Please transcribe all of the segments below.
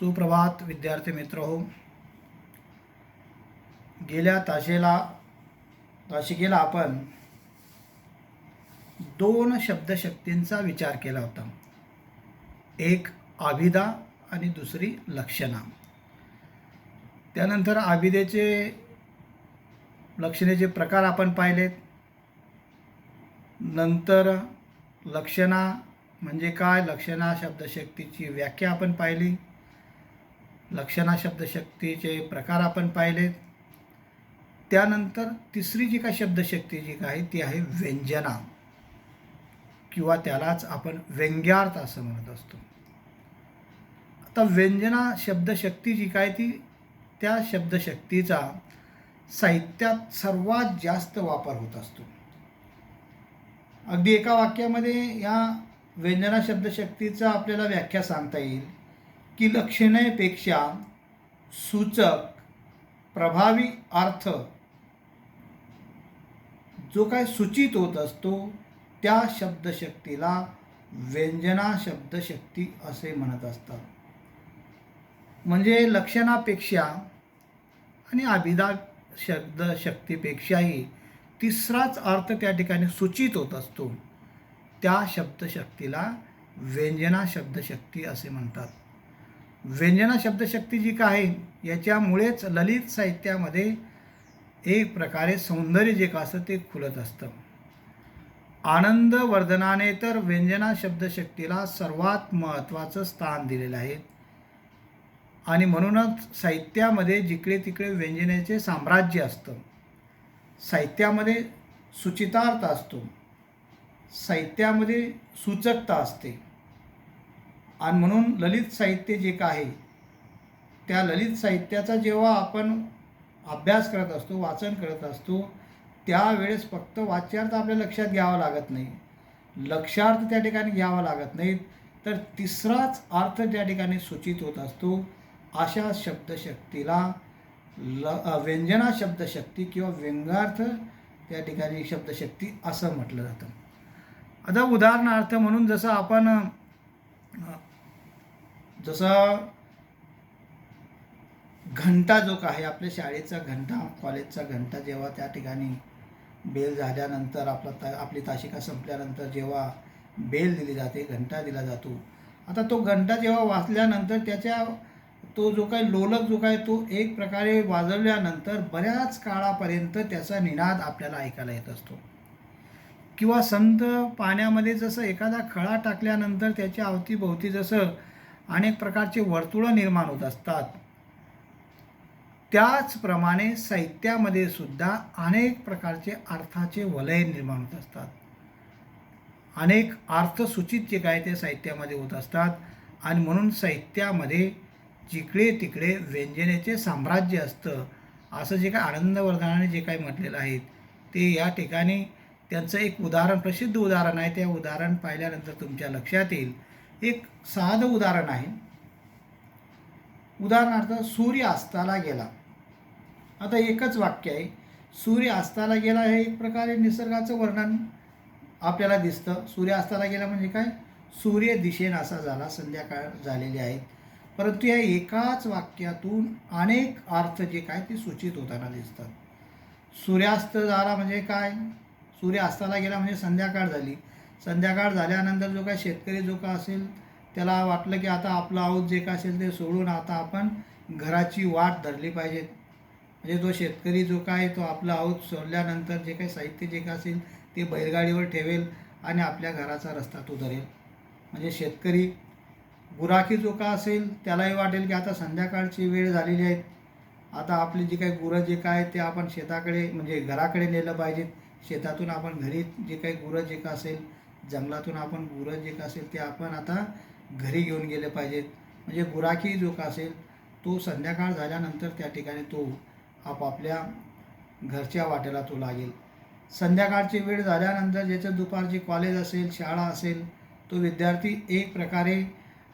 सुप्रभात विद्यार्थी मित्र हो. गेल्या तासिकेला आपण दोन शब्दशक्तींचा विचार केला होता. एक अभिधा आणि दुसरी लक्षणा. त्यानंतर अभिधेचे लक्षणेचे प्रकार आपण पाहिलेत. नंतर लक्षणा म्हणजे काय, लक्षणा शब्दशक्तीची व्याख्या आपण पाहिली. लक्षणा शब्दशक्तीचे प्रकार आपण पाहिलेत. त्यानंतर तिसरी जी काय शब्दशक्ती जी काय ती आहे व्यंजना किंवा त्यालाच आपण व्यंग्यार्थ असं म्हणत असतो. आता व्यंजना शब्दशक्ती जी काय ती त्या शब्दशक्तीचा साहित्यात सर्वात जास्त वापर होत असतो. अगदी एका वाक्यामध्ये या व्यंजना शब्दशक्तीचा आपल्याला व्याख्या सांगता येईल की लक्षणेपेक्षा सूचक प्रभावी अर्थ जो काय सूचित होत असतो त्या शब्दशक्तीला व्यंजना शब्दशक्ती असे म्हणत असतात. म्हणजे लक्षणापेक्षा आणि अभिधा शब्दशक्तीपेक्षाही तिसराच अर्थ त्या ठिकाणी सूचित होत असतो त्या शब्दशक्तीला व्यंजना शब्दशक्ती असे म्हणतात. व्यंजना शब्दशक्ती जी काय आहे याच्यामुळेच ललित साहित्यामध्ये एक प्रकारे सौंदर्य जे का असतं ते खुलत असतं. आनंदवर्धनाने तर व्यंजना शब्दशक्तीला सर्वात महत्त्वाचं स्थान दिलेलं आहे आणि म्हणूनच साहित्यामध्ये जिकडे तिकडे व्यंजनेचे साम्राज्य असतं. साहित्यामध्ये सूचितार्थ असतो, साहित्यामध्ये सूचकता असते आणि म्हणून ललित साहित्य जे काय आहे त्या ललित साहित्याचा जेव्हा आपण अभ्यास करत असतो, वाचन करत असतो, त्यावेळेस फक्त वाच्यार्थ आपल्या लक्षात घ्यावा लागत नाही, लक्षार्थ त्या ठिकाणी घ्यावा लागत नाहीत, तर तिसराच अर्थ त्या ठिकाणी सूचित होत असतो. अशा शब्दशक्तीला व्यंजना शब्दशक्ती किंवा व्यंग्यार्थ त्या ठिकाणी शब्दशक्ती असं म्हटलं जातं. आता उदाहरणार्थ म्हणून जसं घंटा जो काय आपल्या शाळेचा घंटा, कॉलेजचा घंटा जेव्हा त्या ठिकाणी बेल झाल्यानंतर आपली तासिका संपल्यानंतर जेव्हा बेल दिली जाते, घंटा दिला जातो. आता तो घंटा जेव्हा वाजल्यानंतर तो जो काही लोलक जो काय तो एक प्रकारे वाजवल्यानंतर बऱ्याच काळापर्यंत त्याचा निनाद आपल्याला ऐकायला येत असतो. किंवा संत पाण्यामध्ये जसं एखादा खळा टाकल्यानंतर त्याच्या अवतीभोवती जसं अनेक प्रकारचे वर्तुळं निर्माण होत असतात, त्याचप्रमाणे साहित्यामध्ये सुद्धा अनेक प्रकारचे अर्थाचे वलय निर्माण होत असतात. अनेक अर्थसूचित जे काय ते साहित्यामध्ये होत असतात आणि म्हणून साहित्यामध्ये जिकडे तिकडे व्यंजनेचे साम्राज्य असतं असं जे काय आनंदवर्धनाने जे काही म्हटलेलं आहे ते या ठिकाणी त्यांचं एक उदाहरण, प्रसिद्ध उदाहरण आहे. ते उदाहरण पाहिल्यानंतर तुमच्या लक्षात येईल. एक साधं उदाहरण आहे. उदाहरणार्थ सूर्य अस्ताला गेला. आता एकच वाक्य आहे, सूर्य अस्ताला गेला. हे एक प्रकारे निसर्गाचं वर्णन आपल्याला दिसतं. सूर्य अस्ताला गेला म्हणजे काय, सूर्य दिशेनासा झाला, संध्याकाळ झालेली आहे. परंतु या एकाच वाक्यातून अनेक अर्थ जे काय ते सूचित होताना दिसतात. सूर्यास्त झाला म्हणजे काय, सूर्य अस्ताला गेला म्हणजे संध्याकाळ झाली. संध्याकाळ झाल्यानंतर जो काय शेतकरी जो का असेल त्याला वाटलं की आता आपलं आऊत जे काय असेल ते सोडून आता आपण घराची वाट धरली पाहिजे. म्हणजे तो शेतकरी जो काय तो आपलं आऊत सोडल्यानंतर जे काही साहित्य जे काय असेल ते बैलगाडीवर ठेवेल आणि आपल्या घराचा रस्ता तो धरेल. म्हणजे शेतकरी गुराखी जो का असेल त्यालाही वाटेल की आता संध्याकाळची वेळ झालेली आहे, आता आपली जी काही गुरं जे काय ते आपण शेताकडे म्हणजे घराकडे नेलं पाहिजेत. शेतातून आपण घरी जे काही गुरं जे का असेल, जंगलातून आपण गुरं जे का असेल ते आपण आता घरी घेऊन गेले पाहिजेत. म्हणजे गुराखी जो का असेल तो संध्याकाळ झाल्यानंतर त्या ठिकाणी तो आपापल्या घरच्या वाटेला तो लागेल. संध्याकाळची वेळ झाल्यानंतर ज्याचं दुपारची कॉलेज असेल, शाळा असेल, तो विद्यार्थी एक प्रकारे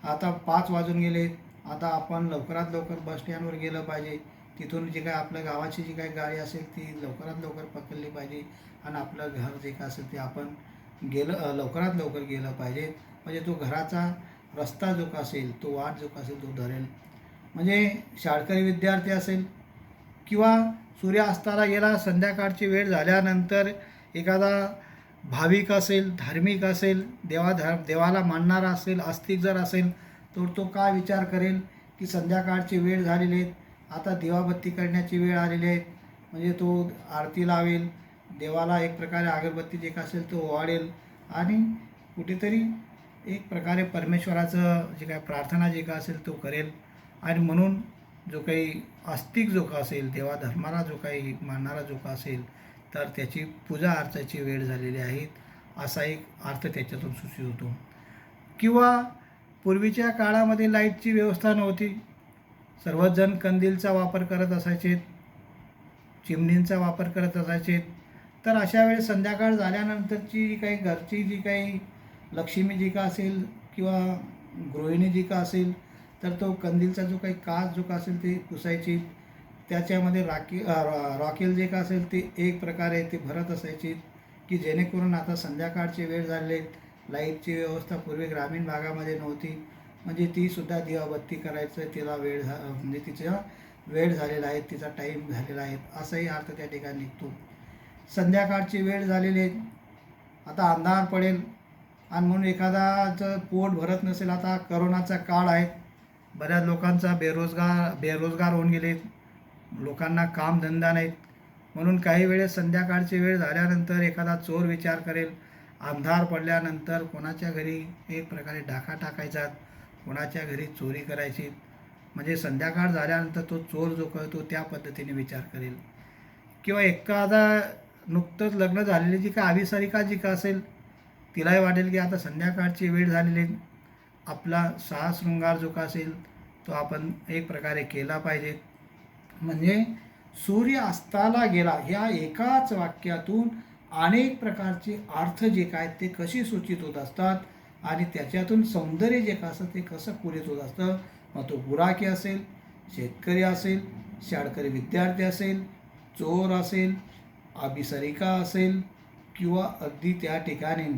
आता 5 वाजून गेले, आता आपण लवकरात लवकर बस स्टँडवर गेलं पाहिजे. तिथून जे काय आपल्या गावाची जी काही गाडी असेल ती लवकरात लवकर पकडली पाहिजे आणि आपलं घर जे काय असेल ते आपण लवकरात लवकर गेलं पाहिजे. म्हणजे तो घराचा रस्ता जो का असेल, तो वाट जो का असेल तो धरेल. म्हणजे शाळकरी विद्यार्थी असेल किंवा सूर्य अस्ताला गेला संध्याकाळची वेळ झाल्यानंतर एखादा भाविक असेल, धार्मिक असेल, देवाला मानणारा असेल, आस्तिक जर असेल, तर तो काय विचार करेल की संध्याकाळची वेळ झालेली आहे, आता दिवाबत्ती करण्याची वेळ आलेली आहे. म्हणजे तो आरती लावेल, देवाला एक प्रकारे अगरबत्ती जे काय असेल तो ओवाळेल आणि कुठेतरी एक प्रकारे परमेश्वराचं जे काय प्रार्थना जे काय असेल तो करेल. आणि म्हणून जो काही आस्तिक जो का असेल, देवाधर्माला जो काही मानणारा जो का असेल, तर त्याची पूजा अर्चाची वेळ झालेली आहे, असा एक अर्थ त्याच्यातून सूचित होतो. किंवा पूर्वीच्या काळामध्ये लाईटची व्यवस्था नव्हती, सर्वच जण कंदीलचा वापर करत असायचे, चिमणींचा वापर करत असायचे. तर अशा वेळेस संध्याकाळ झाल्यानंतरची जी काही घरची जी काही लक्ष्मी जी का असेल किंवा गृहिणी जी का असेल, तर तो कंदीलचा जो काही काच जो का असेल ते पुसायची. त्याच्यामध्ये रॉकेल जे का असेल ते एक प्रकारे ते भरत असायची, की जेणेकरून आता संध्याकाळची वेळ झालेली, लाईटची व्यवस्था पूर्वी ग्रामीण भागामध्ये नव्हती, म्हणजे तीसुद्धा दिवाबत्ती करायचं तिला म्हणजे तिचा वेळ झालेला आहे, तिचा टाईम झालेला आहे, असाही अर्थ त्या ठिकाणी निघतो. संध्याकाळची वेळ झालेली आहे, आता अंधार पडेल आणि म्हणून एखादाचं पोट भरत नसेल. आता करोनाचा काळ आहे, बऱ्याच लोकांचा बेरोजगार होऊन गेले, लोकांना कामधंदा नाहीत. म्हणून काही वेळेस संध्याकाळची वेळ झाल्यानंतर एखादा चोर विचार करेल, अंधार पडल्यानंतर कोणाच्या घरी एक प्रकारे डाका टाकायचा, कोणाच्या घरी चोरी करायची. म्हणजे संध्याकाळ झाल्यानंतर तो चोर जो करतो त्या पद्धतीने विचार करेल. किंवा एखादा नुकतंच लग्न झालेली जी का अभिसारिका जी का असेल, तिलाही वाटेल की आता संध्याकाळची वेळ झालेली, आपला शृंगार जो का असेल तो आपण एक प्रकारे केला पाहिजे. म्हणजे सूर्य अस्ताला गेला ह्या एकाच वाक्यातून अनेक प्रकारचे अर्थ जे काय ते कसे सूचित होत असतात आणि त्याच्यातून सौंदर्य जे का असतं ते कसं पुरित होत असतं. मग तो गुराखी असेल, शेतकरी असेल, शाळकरी विद्यार्थी असेल, चोर असेल, अभिसारिका असेल किंवा अगदी त्या ठिकाणी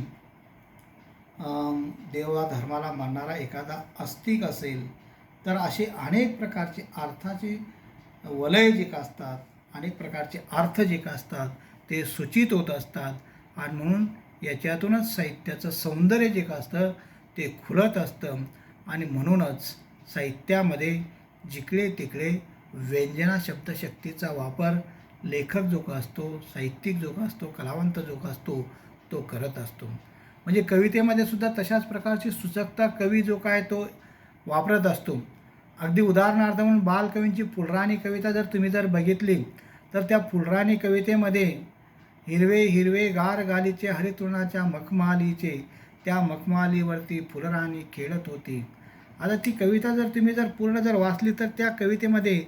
देवाधर्माला मानणारा एखादा आस्तिक असेल, तर असे अनेक प्रकारचे अर्थाचे वलय जे का असतात, अनेक प्रकारचे अर्थ जे का असतात ते सूचित होत असतात. आणि म्हणून याच्यातूनच साहित्याचं सौंदर्य जे का असतं ते खुलत असतं. आणि म्हणूनच साहित्यामध्ये जिकडे तिकडे व्यंजना शब्दशक्तीचा वापर लेखक जो का असतो, साहित्यिक जो का असतो, कलावंत जो का असतो तो करत असतो. म्हणजे कवितेमध्ये सुद्धा तशाच प्रकारची सूचकता कवी जो काय तो वापरत असतो. अगदी उदाहरणार्थ म्हणून बालकवींची फुलराणी कविता जर तुम्ही बघितली, तर त्या फुलराणी कवितेमध्ये हिरवे हिरवे गार गालीचे हरितृणाच्या मखमालीचे, त्या मखमालीवरती फुलराणी खेळत होती. आता ती कविता जर तुम्ही पूर्ण वाचली, तर त्या कवितेमध्ये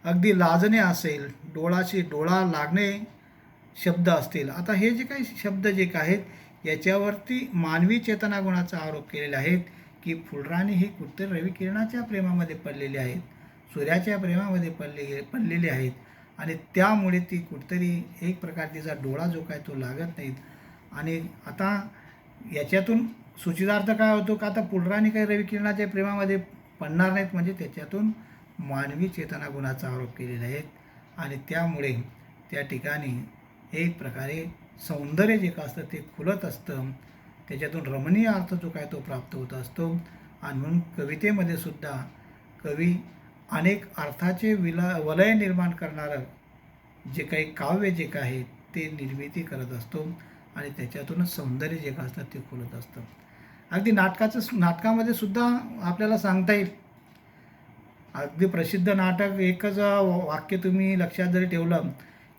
अगदी लाजणे असेल, डोळाशी डोळा लागणे शब्द असतील. आता हे जे काही शब्द जे काय आहेत याच्यावरती मानवी चेतना गुणाचा आरोप केलेला आहे की फुलराणी ही कुठेतरी रविकिरणाच्या प्रेमामध्ये पडलेली आहेत, सूर्याच्या प्रेमामध्ये पडलेली आहेत आणि त्यामुळे ती कुठेतरी एक प्रकार तिचा डोळा जो काय तो लागत नाहीत. आणि आता याच्यातून सूचितार्थ काय होतो का आता फुलराणी काही रविकिरणाच्या प्रेमामध्ये पडणार नाहीत, म्हणजे त्याच्यातून मानवी चेतना गुणाचा आरोप केलेला आहे. आणि त्यामुळे त्या ठिकाणी एक प्रकारे सौंदर्य जे का असतं ते खुलत असतं, त्याच्यातून रमणीय अर्थ जो काय तो प्राप्त होत असतो. आणि म्हणून कवितेमध्ये सुद्धा कवी अनेक अर्थाचे वलय निर्माण करणारं जे काही काव्य जे काय आहे ते निर्मिती करत असतो आणि त्याच्यातूनच सौंदर्य जे का असतं ते खुलत असतं. अगदी नाटकामध्ये सुद्धा आपल्याला सांगता येईल. अगदी प्रसिद्ध नाटक एकच वाक्य तुम्ही लक्षात जरी ठेवलं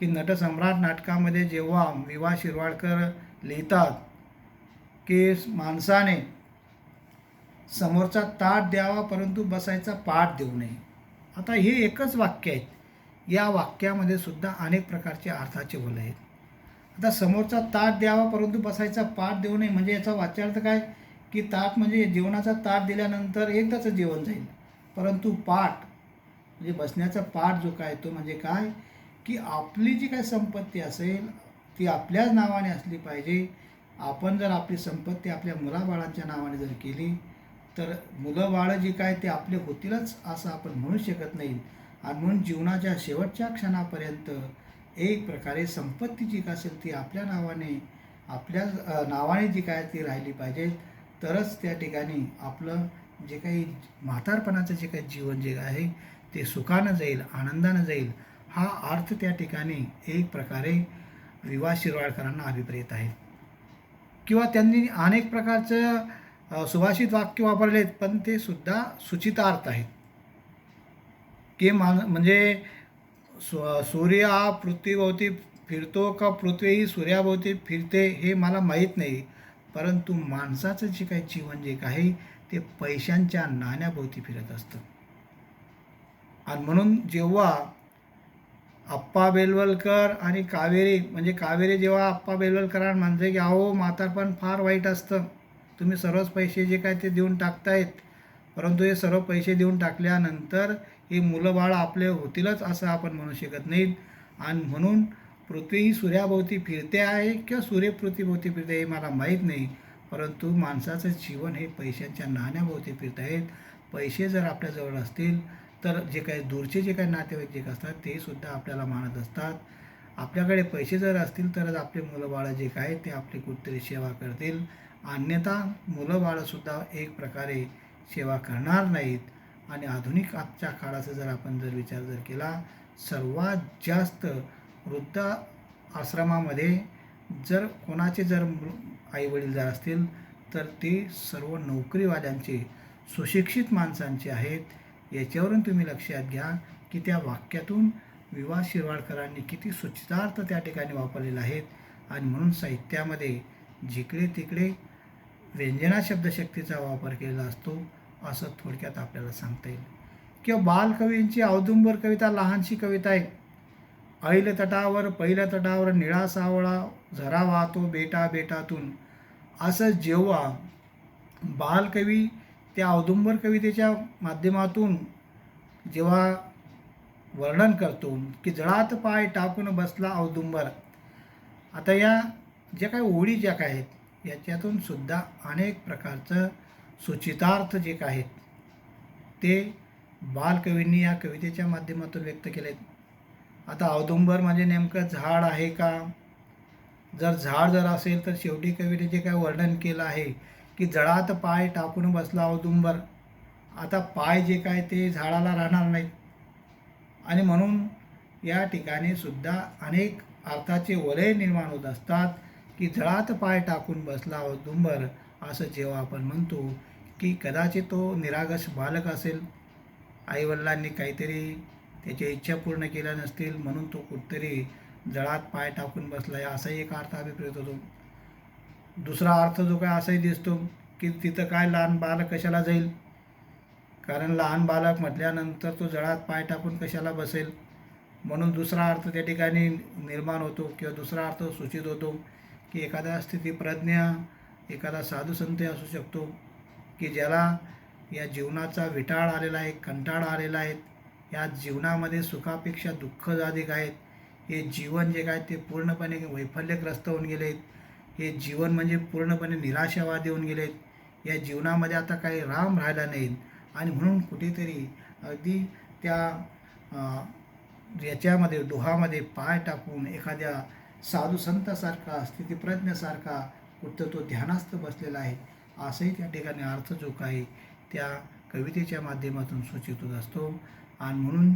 की नटसम्राट नाटकामध्ये जेव्हा वि. शिरवाडकर लिहितात की माणसाने समोरचा ताट द्यावा परंतु बसायचा पाठ देऊ नये. आता हे एकच वाक्य आहे, या वाक्यामध्ये सुद्धा अनेक प्रकारचे अर्थाचे वलय आहेत. आता समोरचा ताट द्यावा परंतु बसायचा पाठ देऊ नये म्हणजे याचा वाच्यार्थ काय की ताट म्हणजे जेवणाचा ताट दिल्यानंतर एकदाच जेवण जाईल, परंतु पाठ म्हणजे बसण्याचा पाठ जो काय तो म्हणजे काय की आपली जी काही संपत्ती असेल ती आपल्याच नावाने असली पाहिजे. आपण जर आपली संपत्ती आपल्या मुलाबाळांच्या नावाने जर केली तर मुलं बाळं जी काय ते आपले होतीलच असं आपण म्हणू शकत नाही. आणि म्हणून जीवनाच्या शेवटच्या क्षणापर्यंत एक प्रकारे संपत्ती जी काय असेल ती आपल्या नावाने आपल्या नावाने जी काय ती राहिली पाहिजे. तरच त्या ठिकाणी आपलं जे काही म्हातारपणाचं जे काही जीवन जे आहे ते सुखानं जाईल, आनंदानं जाईल. हा अर्थ त्या ठिकाणी एक प्रकारे विवा शिरवाडकरांना अभिप्रेत आहे. किंवा त्यांनी अनेक प्रकारचं सुभाषित वाक्य वापरलेत, पण ते सुद्धा सूचितार्थ आहेत. की म्हणजे सूर्य हा पृथ्वीभोवती फिरतो का पृथ्वी ही सूर्याभोवती फिरते हे मला माहीत नाही. परंतु माणसाचं जे काही जीवन जे काही ते पैशांच्या नाण्याभोवती फिरत असतं. आणि म्हणून जेव्हा आप्पा बेलवलकर आणि कावेरी म्हणजे कावेरी जेव्हा आप्पा बेलवलकरांना म्हणते की अहो म्हातारपण फार वाईट असतं, तुम्ही सर्वच पैसे जे काय ते देऊन टाकतायत, परंतु हे सर्व पैसे देऊन टाकल्यानंतर ही मुलं बाळ आपले होतीलच असं आपण म्हणू शकत नाहीत. आणि म्हणून पृथ्वी ही सूर्याभोवती फिरते आहे किंवा सूर्य पृथ्वीभोवती फिरते हे मला माहीत नाही, परंतु माणसाचं जीवन हे पैशांच्या नाण्याभोवती फिरत आहेत. पैसे जर आपल्याजवळ असतील तर जे काही दूरचे जे काही नातेवाईक जे असतात ते सुद्धा आपल्याला मानत असतात. आपल्याकडे पैसे जर असतील तरच आपले मुलं बाळं जे काय ते आपली कुठेतरी सेवा करतील. अन्यथा मुलं बाळंसुद्धा एक प्रकारे सेवा करणार नाहीत. आणि आधुनिक आजच्या काळाचा जर आपण जर विचार जर केला, सर्वात जास्त वृद्ध आश्रमामध्ये जर कोणाचे जर आईवडील जर असतील तर ते सर्व नोकरीवाल्यांचे, सुशिक्षित माणसांचे आहेत. याच्यावरून तुम्ही लक्षात घ्या की त्या वाक्यातून विवा शिरवाडकरांनी किती सूचितार्थ त्या ठिकाणी वापरलेले आहेत. आणि म्हणून साहित्यामध्ये जिकडे तिकडे व्यंजना शब्दशक्तीचा वापर केलेला असतो असं थोडक्यात आपल्याला सांगता येईल. किंवा बालकवींची औदुंबर कविता लहानशी कविता आहे. ऐल तटावर पहिल्या तटावर निळा सावळा झरा वाहतो बेटा बेटातून. असं जेव्हा बालकवी त्या औदुंबर कवितेच्या माध्यमातून जेव्हा वर्णन करतो की जळात पाय टाकून बसला औदुंबर. आता या ज्या काही ओळी ज्या काय आहेत याच्यातून सुद्धा अनेक प्रकारचं सूचितार्थ जे काय आहेत ते बालकवींनी या कवितेच्या माध्यमातून व्यक्त केलेत. आता औदुंबर म्हणजे नेमकं झाड आहे का? जर झाड जर असेल तर शेवटी कवीने जे काय वर्णन केलं आहे की जळात पाय टाकून बसला औदुंबर. आता पाय जे काय ते झाडाला राहणार नाहीत. आणि म्हणून या ठिकाणी सुद्धा अनेक अर्थाचे वलय निर्माण होत असतात की जळात पाय टाकून बसला औदुंबर. असं जेव्हा आपण म्हणतो की कदाचित तो निरागस बालक असेल, आईवडिलांनी काहीतरी त्याच्या इच्छा पूर्ण केल्या नसतील म्हणून तो कुठतरी जळात पाय टाकून बसला आहे असाही एक अर्थ अभिप्रेत होतो. दुसरा अर्थ जो काय असाही दिसतो की तिथं काय लहान बालक कशाला जाईल, कारण लहान बालक म्हटल्यानंतर तो जळात पाय टाकून कशाला बसेल. म्हणून दुसरा अर्थ त्या ठिकाणी निर्माण होतो किंवा दुसरा अर्थ सूचित होतो की एखादा स्थितिप्रज्ञ, एखादा साधू संत असू शकतो की ज्याला या जीवनाचा विटाळ आलेला आहे, कंटाळा आलेला आहे. या जीवनामध्ये सुखापेक्षा दुःख अधिक आहेत. हे जीवन जे काय ते पूर्णपणे वैफल्यग्रस्त होऊन गेले. हे जीवन म्हणजे पूर्णपणे निराशावादी होऊन गेलेत. या जीवनामध्ये आता काही राम राहिला नाहीत. आणि म्हणून कुठेतरी अगदी त्या याच्यामध्ये डोहामध्ये पाय टाकून एखाद्या साधू संतासारखा, स्थितिप्रज्ञासारखा कुठं तो ध्यानास्थ बसलेला आहे असंही त्या ठिकाणी अर्थ जो काही त्या कवितेच्या माध्यमातून सूचित होत असतो. आणि म्हणून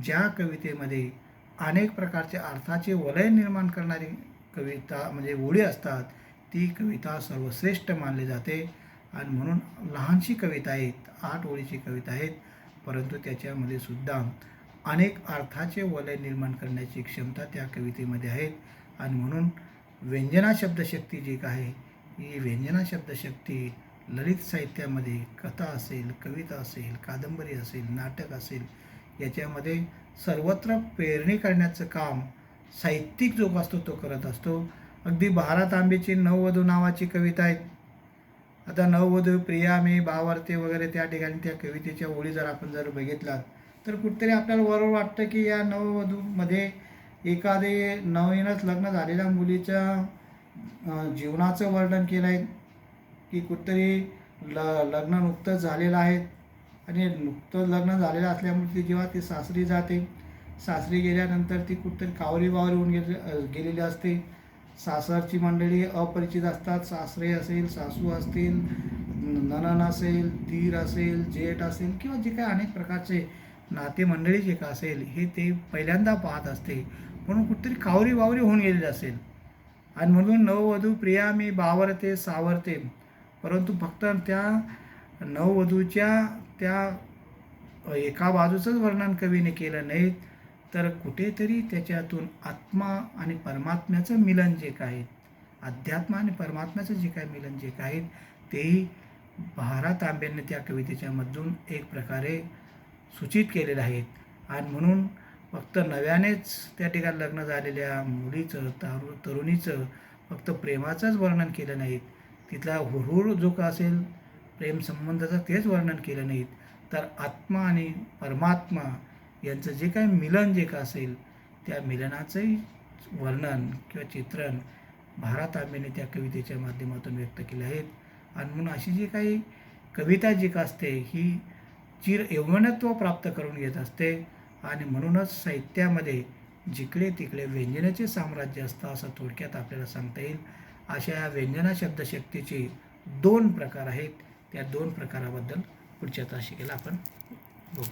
ज्या कवितेमध्ये अनेक प्रकारचे अर्थाचे वलय निर्माण करणारी कविता म्हणजे ओळी असतात ती कविता सर्वश्रेष्ठ मानली जाते. आणि म्हणून लहानशी कविता आहेत, 8 ओळीची कविता आहेत, परंतु त्याच्यामध्ये सुद्धा अनेक अर्थाचे वलय निर्माण करण्याची क्षमता त्या कवितेमध्ये आहेत. आणि म्हणून व्यंजना शब्दशक्ती जी काय आहे ही व्यंजना शब्दशक्ती ललित साहित्यामध्ये कथा असेल, कविता असेल, कादंबरी असेल, नाटक असेल याच्यामध्ये सर्वत्र प्रेरणी करण्याचं काम साहित्यिक जो असतो तो करत असतो. अगदी भारत आंबेची नववधू नावाची कविता आहे. आता नववधू प्रिया मी बावरते वगैरे त्या ठिकाणी त्या कवितेच्या ओळी जर आपण जर बघितलात तर कुठेतरी आपल्याला बरोबर वाटतं की या नववधूमध्ये एखादे नवीनच लग्न झालेल्या मुलीच्या जीवनाचं वर्णन केलं आहे की कुठेतरी लग्न नुकतंच झालेलं आहे आणि नुकतं लग्न झालेलं असल्यामुळे ती जेव्हा ती सासरी जाते, सासरी गेल्यानंतर ती कुठंतरी कावरी बावरी होऊन गेलेली असते. सासरची मंडळी अपरिचित असतात. सासरे असेल, सासू असतील, नणंद असेल, दीर असेल, जेठ असेल किंवा जे काही अनेक प्रकारचे नातेमंडळी जे का असेल हे ते पहिल्यांदा पाहत असते, म्हणून कुठेतरी कावरी बावरी होऊन गेलेली असेल. आणि म्हणून नववधू प्रिया मी बावरते सावरते, परंतु फक्त त्या नववधूच्या त्या एका बाजूचंच वर्णन कवीने केलं नाही, तर कुठेतरी त्याच्यातून आत्मा आणि परमात्म्याचं मिलन जे काय, अध्यात्म आणि परमात्म्याचं जे काय मिलन जे काय तेही भा. तांबेंनी त्या कवितेच्यामधून एक प्रकारे सूचित केलेलं आहे. आणि म्हणून फक्त नव्यानेच त्या ठिकाणी लग्न झालेल्या मुलीचं तरुणीचं फक्त प्रेमाचंच वर्णन केलं नाहीत, तिथला हुरूर जो का असेल प्रेमसंबंधाचं तेच वर्णन केलं नाहीत, तर आत्मा आणि परमात्मा यांचं जे काही मिलन जे का असेल त्या मिलनाचंही वर्णन किंवा चित्रण भा. तांबेने त्या कवितेच्या माध्यमातून व्यक्त केले आहेत. आणि म्हणून अशी जी काही कविता जी का असते ही चिर यौवनत्व प्राप्त करून घेत असते. आणि म्हणूनच साहित्यामध्ये जिकडे तिकडे व्यंजनाचे साम्राज्य असतं असं थोडक्यात आपल्याला सांगता येईल. अशा या व्यंजना शब्दशक्तीचे 2 प्रकार आहेत. त्या 2 प्रकाराबद्दल पुढच्या तासिकेला आपण